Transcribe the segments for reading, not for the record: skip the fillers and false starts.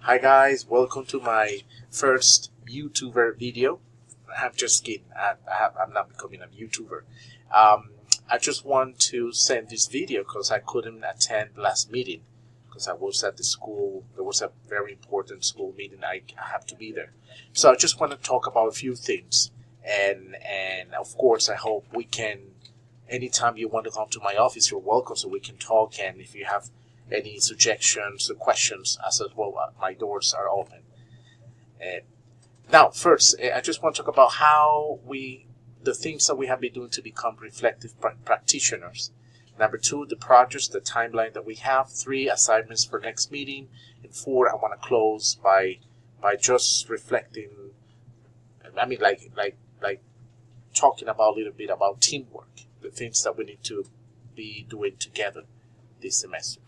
Hi guys, welcome to my first YouTuber video. I'm just kidding. I'm not becoming a YouTuber. I just want to send this video because I couldn't attend last meeting because I was at the school. There was a very important school meeting. I have to be there. So I just want to talk about a few things. And of course, I hope we can, anytime you want to come to my office, you're welcome so we can talk. And if you have any suggestions or questions as well, my doors are open. Now, first, I just want to talk about the things that we have been doing to become reflective practitioners. Number 2, the projects, the timeline that we have. 3, assignments for next meeting. And 4, I want to close by just reflecting. I mean, like talking about a little bit about teamwork, the things that we need to be doing together this semester.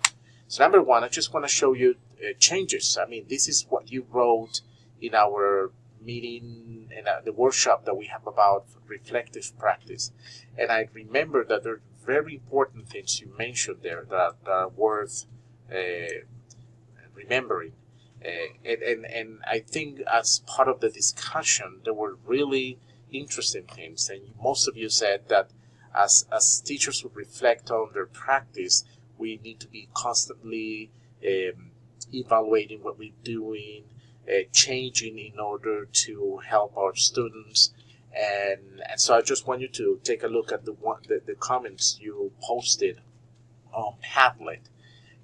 So number 1, I just want to show you changes. I mean, this is what you wrote in our meeting and the workshop that we have about reflective practice. And I remember that there are very important things you mentioned there that are worth remembering. And I think as part of the discussion, there were really interesting things. And most of you said that as teachers would reflect on their practice, we need to be constantly evaluating what we're doing, changing in order to help our students. And so I just want you to take a look at the comments you posted on Padlet.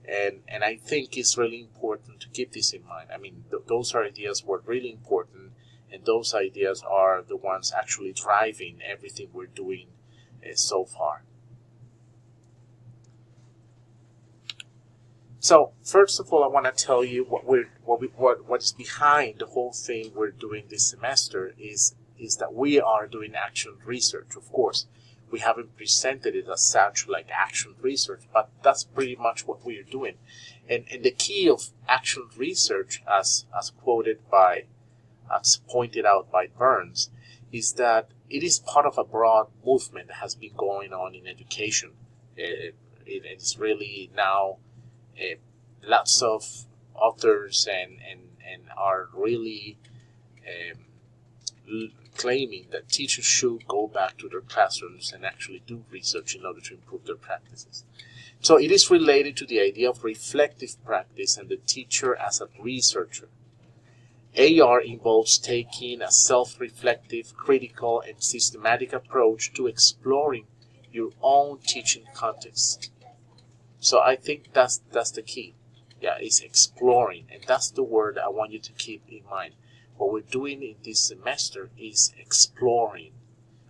And I think it's really important to keep this in mind. I mean, those ideas were really important, and those ideas are the ones actually driving everything we're doing so far. So first of all, I want to tell you what is behind the whole thing we're doing this semester is that we are doing action research. Of course, we haven't presented it as such like action research, but that's pretty much what we are doing. And the key of action research, as pointed out by Burns, is that it is part of a broad movement that has been going on in education. It is really now. Lots of authors and are really claiming that teachers should go back to their classrooms and actually do research in order to improve their practices. So it is related to the idea of reflective practice and the teacher as a researcher. AR involves taking a self-reflective, critical, and systematic approach to exploring your own teaching context. So I think that's the key. Yeah, it's exploring, and that's the word I want you to keep in mind. What we're doing in this semester is exploring.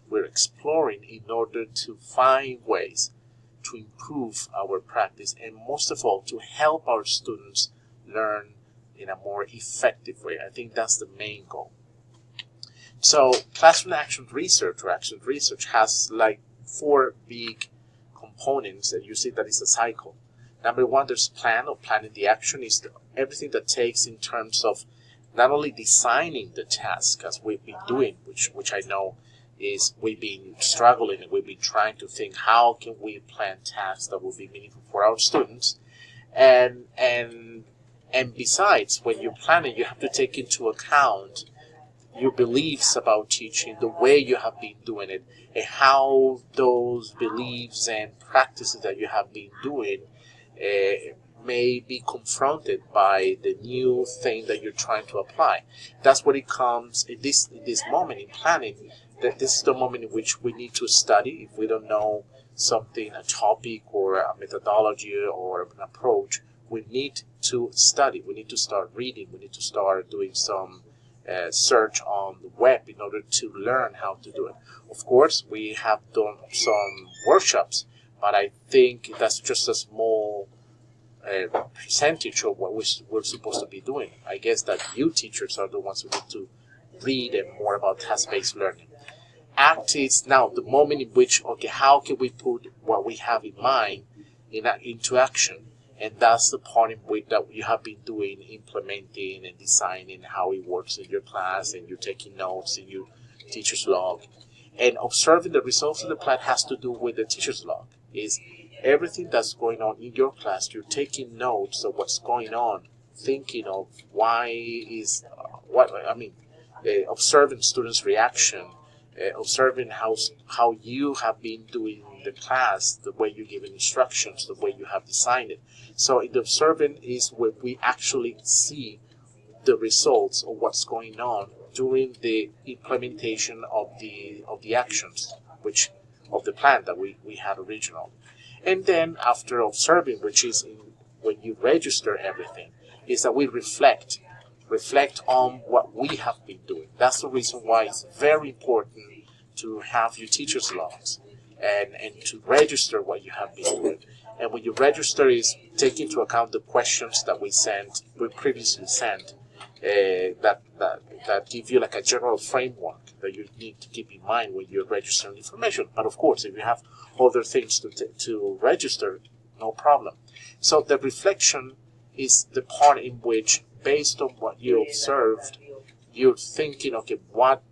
We're exploring in order to find ways to improve our practice, and most of all, to help our students learn in a more effective way. I think that's the main goal. So classroom action research has like 4 big components, and you see that it's a cycle. Number 1, there's plan, or planning the action, is everything that takes in terms of not only designing the task as we've been doing, which I know is we've been struggling and we've been trying to think how can we plan tasks that will be meaningful for our students, and besides, when you're planning, you have to take into account your beliefs about teaching, the way you have been doing it, and how those beliefs and practices that you have been doing may be confronted by the new thing that you're trying to apply. That's what it comes in this moment in planning. That this is the moment in which we need to study. If we don't know something, a topic or a methodology or an approach, we need to study. We need to start reading. We need to start doing some search on the web in order to learn how to do it. Of course, we have done some workshops, but I think that's just a small percentage of what we're supposed to be doing. I guess that you teachers are the ones who need to read and more about task-based learning. Act is now the moment in which, okay, how can we put what we have in mind into action? And that's the part in which that you have been doing, implementing and designing how it works in your class, and you're taking notes in your teacher's log. And observing the results of the plan has to do with the teacher's log. Is everything that's going on in your class, you're taking notes of what's going on thinking of observing students' reaction, observing how you have been doing the class, the way you give instructions, the way you have designed it. So in the observing is where we actually see the results of what's going on during the implementation of the actions, which of the plan that we had original. And then after observing, which is when you register everything, is that we reflect on what we have been doing. That's the reason why it's very important to have your teacher's logs and to register what you have been doing. And when you register is take into account the questions that we previously sent, that give you like a general framework that you need to keep in mind when you're registering information. But of course, if you have other things to register, no problem. So the reflection is the part in which, based on what you observed, you're thinking, okay, what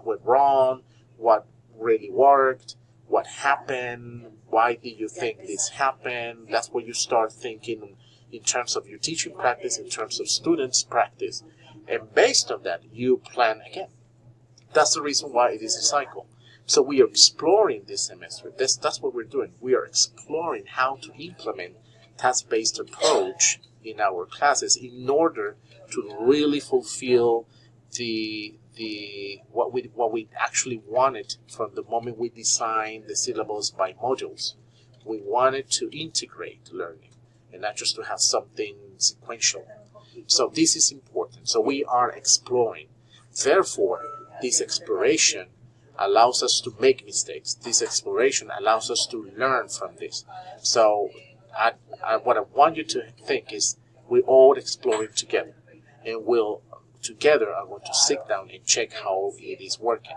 went wrong, what really worked, what happened, why did you think this happened? That's where you start thinking in terms of your teaching practice, in terms of students' practice. And based on that, you plan again. That's the reason why it is a cycle. So we are exploring this semester. That's what we're doing. We are exploring how to implement task-based approach in our classes in order to really fulfill what we actually wanted from the moment we designed the syllabus by modules. We wanted to integrate learning and not just to have something sequential. So this is important. So we are exploring. Therefore, this exploration allows us to make mistakes. This exploration allows us to learn from this. So what I want you to think is we're all exploring together, and we'll together are going to sit down and check how it is working.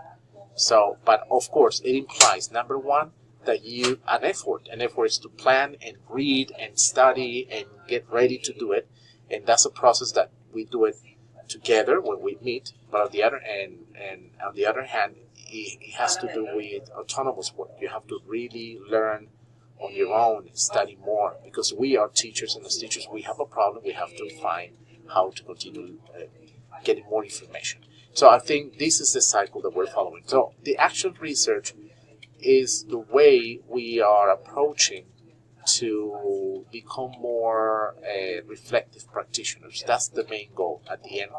So, but of course, it implies, number one, that an effort is to plan and read and study and get ready to do it, and that's a process that we do it together when we meet. But on the other hand, it has to do with autonomous work. You have to really learn on your own and study more, because we are teachers, and as teachers we have a problem. We have to find how to continue getting more information. So I think this is the cycle that we're following. So the action research is the way we are approaching to become more reflective practitioners. That's the main goal at the end.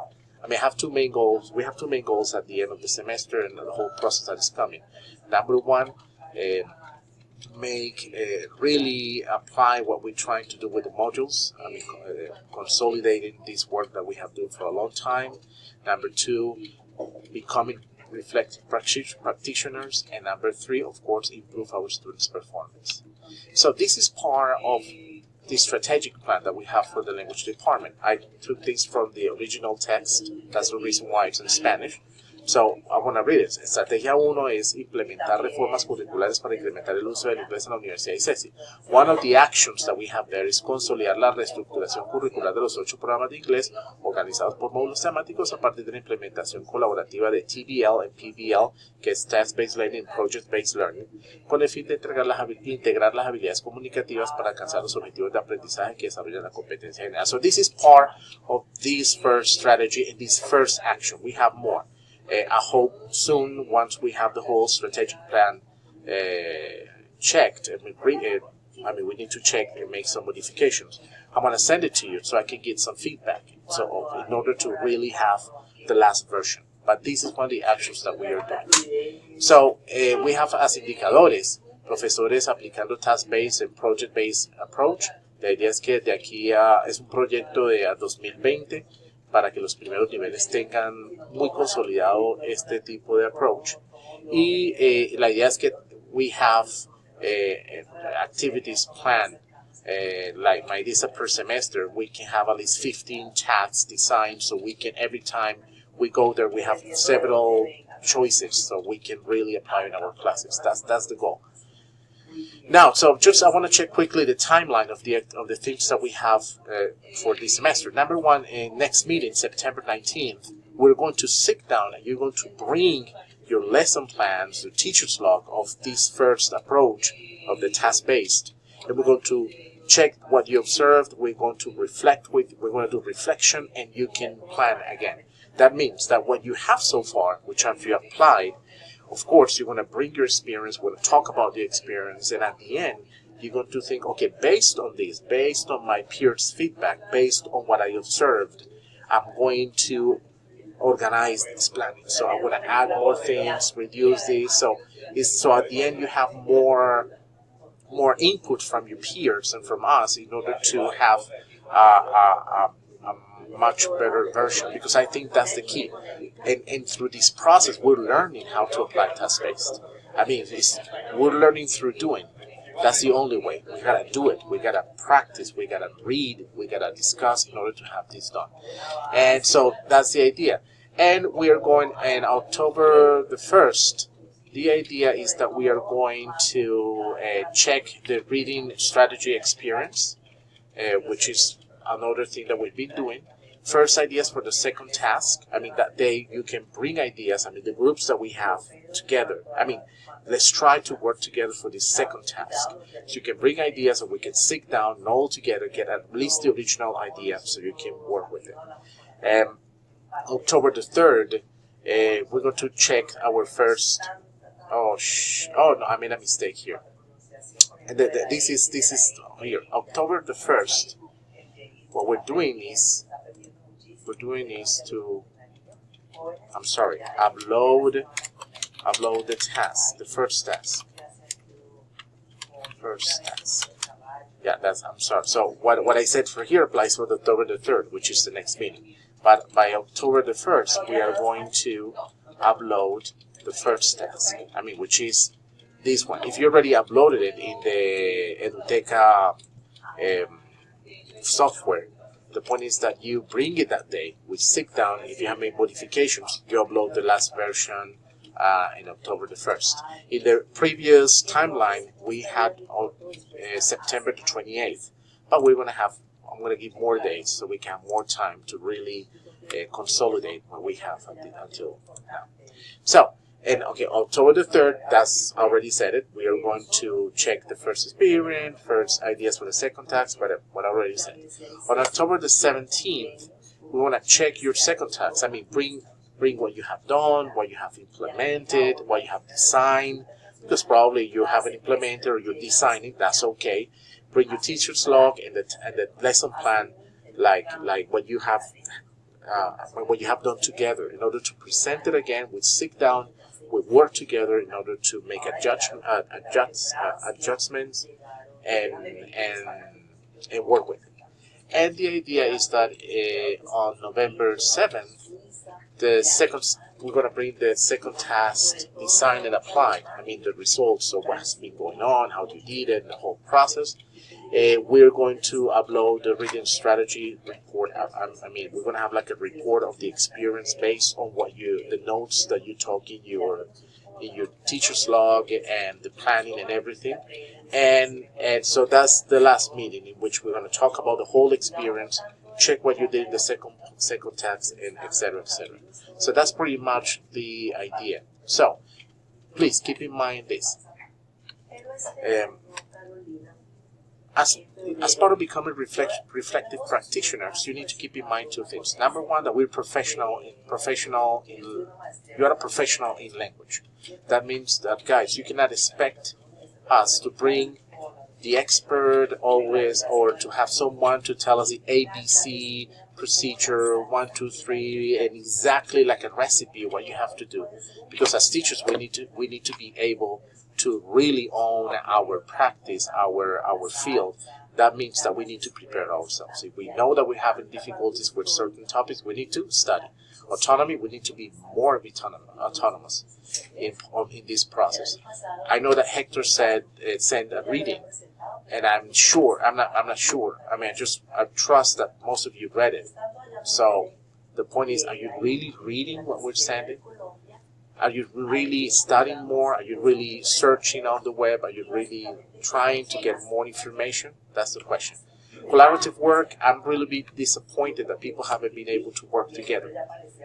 I have two main goals. We have two main goals at the end of the semester and the whole process that is coming. Number one, really apply what we're trying to do with the modules. Consolidating this work that we have done for a long time. Number two, becoming reflective practitioners. And number three, of course, improve our students' performance. So this is part of the strategic plan that we have for the language department. I took this from the original text. That's the reason why it's in Spanish. So I want to read it. Estrategia 1 es implementar reformas curriculares para incrementar el uso del inglés en la Universidad Icesi. One of the actions that we have there is consolidar la reestructuración curricular de los 8 programas de inglés organizados por módulos temáticos a partir de la implementación colaborativa de TBL y PBL, que es Task-Based Learning y Project-Based Learning, con el fin de integrar las habilidades comunicativas para alcanzar los objetivos de aprendizaje que desarrollan la competencia general. So this is part of this first strategy and this first action. We have more. I hope soon, once we have the whole strategic plan checked, we need to check and make some modifications. I'm going to send it to you so I can get some feedback, in order to really have the last version. But this is one of the actions that we are doing. So we have as indicadores, profesores aplicando task-based and project-based approach. La idea es que de aquí es un proyecto de 2020, para que los primeros niveles tengan muy consolidado este tipo de approach. Y la idea es que we have activities planned, like my DISA per semester, we can have at least 15 tasks designed, so we can, every time we go there, we have several choices, so we can really apply in our classes. That's the goal. Now, so I want to check quickly the timeline of the things that we have for this semester. Number one, in next meeting, September 19th, we're going to sit down and you're going to bring your lesson plans, the teacher's log of this first approach of the task-based. And we're going to check what you observed. We're going to we're going to do reflection, and you can plan again. That means that what you have so far, which have you applied, of course, you're going to bring your experience, we're going to talk about the experience, and at the end, you're going to think, okay, based on this, based on my peers' feedback, based on what I observed, I'm going to organize this planning. So I'm going to add more things, reduce this. So at the end, you have more input from your peers and from us in order to have a much better version, because I think that's the key. And through this process, we're learning how to apply task-based. I mean, we're learning through doing. That's the only way. We gotta do it. We gotta practice. We gotta read. We gotta discuss in order to have this done. And so that's the idea. And we are going on October the 1st. The idea is that we are going to check the reading strategy experience, which is another thing that we've been doing. First, ideas for the second task. I mean, that day you can bring ideas. I mean, the groups that we have together. I mean, let's try to work together for this second task. So you can bring ideas and we can sit down and all together get at least the original idea so you can work with it. October the 3rd, we're going to check our first... Oh no, I made a mistake here. And this is here. October the 1st. What we're doing is to, I'm sorry, upload the task, the first task. Yeah, I'm sorry. So what I said for here applies for October the 3rd, which is the next meeting. But by October the 1st, we are going to upload the first task. I mean, which is this one. If you already uploaded it in the Eduteca software, the point is that you bring it that day. We sit down. If you have made modifications, you upload the last version in October the 1st. In the previous timeline, we had September the 28th. But I'm going to give more days so we can have more time to really consolidate what we have until now. So, October the 3rd, that's already said it. We are going to check the first experience, first ideas for the second task, but what I already said. On October the 17th, we want to check your second task. I mean, bring what you have done, what you have implemented, what you have designed, because probably you haven't implemented or you're designing, that's okay. Bring your teacher's log and the lesson plan, like what you have done together. In order to present it again, we sit down, we work together in order to make adjustments and work with it. And the idea is that on November 7th, we're going to bring the second task, design and apply. I mean, the results of what has been going on, how you did it, the whole process. We're going to upload the reading strategy report. I mean, we're going to have like a report of the experience based on the notes that you took in your teacher's log and the planning and everything. And so that's the last meeting in which we're going to talk about the whole experience, check what you did in the second task, and etc. etc. So that's pretty much the idea. So please keep in mind this. As part of becoming reflective practitioners, you need to keep in mind two things. Number one, that we're you are a professional in language. That means that, guys, you cannot expect us to bring the expert always, or to have someone to tell us the ABC procedure 1, 2, 3, and exactly like a recipe what you have to do. Because as teachers, we need to be able to really own our practice, our field. That means that we need to prepare ourselves. If we know that we're having difficulties with certain topics, we need to study. Autonomy, we need to be more autonomous in this process. I know that Hector said send a reading, and I'm not sure. I mean, I trust that most of you read it. So the point is, are you really reading what we're sending? Are you really studying more? Are you really searching on the web? Are you really trying to get more information? That's the question. Collaborative work, I'm really disappointed that people haven't been able to work together.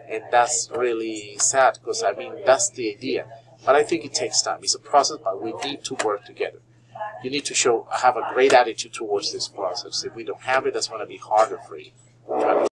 And that's really sad, because, I mean, that's the idea. But I think it takes time. It's a process, but we need to work together. you need to have a great attitude towards this process. If we don't have it, that's going to be harder for you. Try to